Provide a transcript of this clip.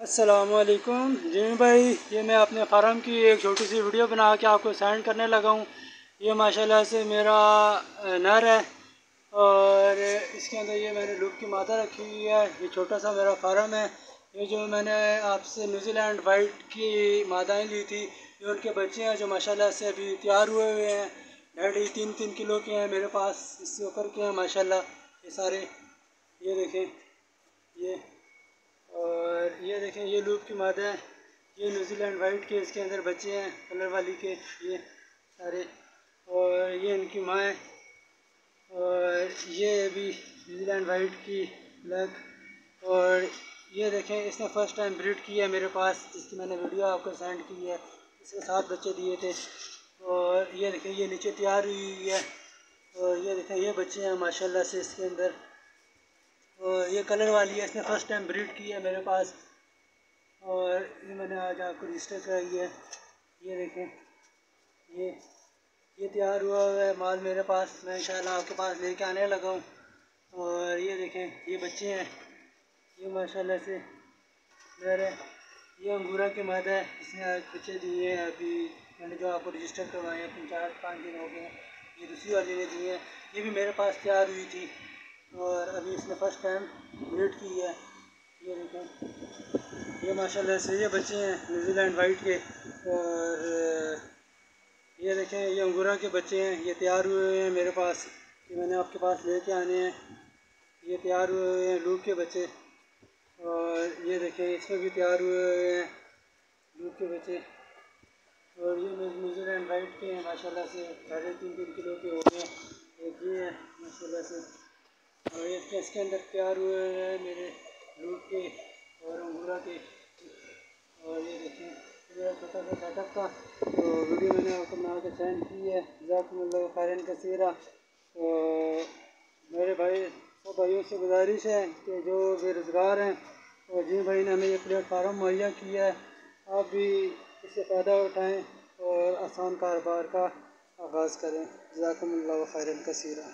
अस्सलामुअलैकुम जी भाई, ये मैं अपने फार्म की एक छोटी सी वीडियो बना के आपको सेंड करने लगा हूँ। ये माशाल्लाह से मेरा नर है और इसके अंदर ये मैंने लूप की मादा रखी हुई है। ये छोटा सा मेरा फार्म है। ये जो मैंने आपसे न्यूजीलैंड वाइट की मादाएँ ली थी, ये उनके बच्चे हैं जो माशाल्लाह से अभी तैयार हुए हैं। 2.5-3 किलो के हैं मेरे पास, इससे ऊपर के हैं माशाल्लाह ये सारे। ये देखें, ये और ये देखें, ये लूप की मादा है। ये न्यूजीलैंड वाइट के इसके अंदर बच्चे हैं कलर वाली के, ये सारे। और ये इनकी माँ है। और ये भी न्यूजीलैंड वाइट की ब्लैक। और ये देखें, इसने फर्स्ट टाइम ब्रीड की है मेरे पास, जिसकी मैंने वीडियो आपको सेंड की है। इसके 7 बच्चे दिए थे। और ये देखें, ये नीचे तैयार हुई है। और ये देखें, ये बच्चे हैं माशाल्लाह से इसके अंदर। और ये कलर वाली है, इसने फर्स्ट टाइम ब्रीड की है मेरे पास। और ये मैंने आज आपको रजिस्टर कराई है। ये देखें, ये ये तैयार हुआ हुआ है माल मेरे पास, मैं इंशाल्लाह आपके पास लेके आने लगा हूँ। और ये देखें, ये बच्चे हैं, ये माशाल्लाह से मेरे। ये अंगूरा की मादा है, इसने आज बच्चे दिए हैं अभी। मैंने जो आपको रजिस्टर करवाए हैं 4-5 दिन हो गए हैं। ये दूसरी वाली ने दिए हैं, ये भी मेरे पास तैयार हुई थी और अभी इसने फर्स्ट टाइम ब्रीड की है। ये देखें, ये माशाल्लाह से ये बच्चे हैं न्यूजीलैंड वाइट के। और ये देखें, ये अंगूरा के बच्चे हैं, ये तैयार हुए हैं मेरे पास, ये मैंने आपके पास लेके आने हैं। ये तैयार हुए हैं लूप के बच्चे। और ये देखें, इसमें भी तैयार हुए हैं लूप के बच्चे। और ये न्यूजीलैंड वाइट के हैं माशाल्लाह से, 3.5 किलो के हो गए। एक ये है माशाल्लाह से। और इसके अंदर तैयार हुए हैं मेरे लूप के और अंगूरा के। और ये देखें, मेरा छोटा सा सेटअप था, तो वीडियो मैंने आपको बना के सेंड की है। जज़ाकुमुल्लाह खैरन कसीरा। तो मेरे भाई, सब भाइयों से गुजारिश है कि जो बेरोज़गार हैं, और जिन भाई ने हमें ये प्लेटफार्म मुहैया किया है, आप भी इससे फ़ायदा उठाएँ और आसान कारोबार का आगाज़ करें। जज़ाकुमुल्लाह खैरन कसीरा।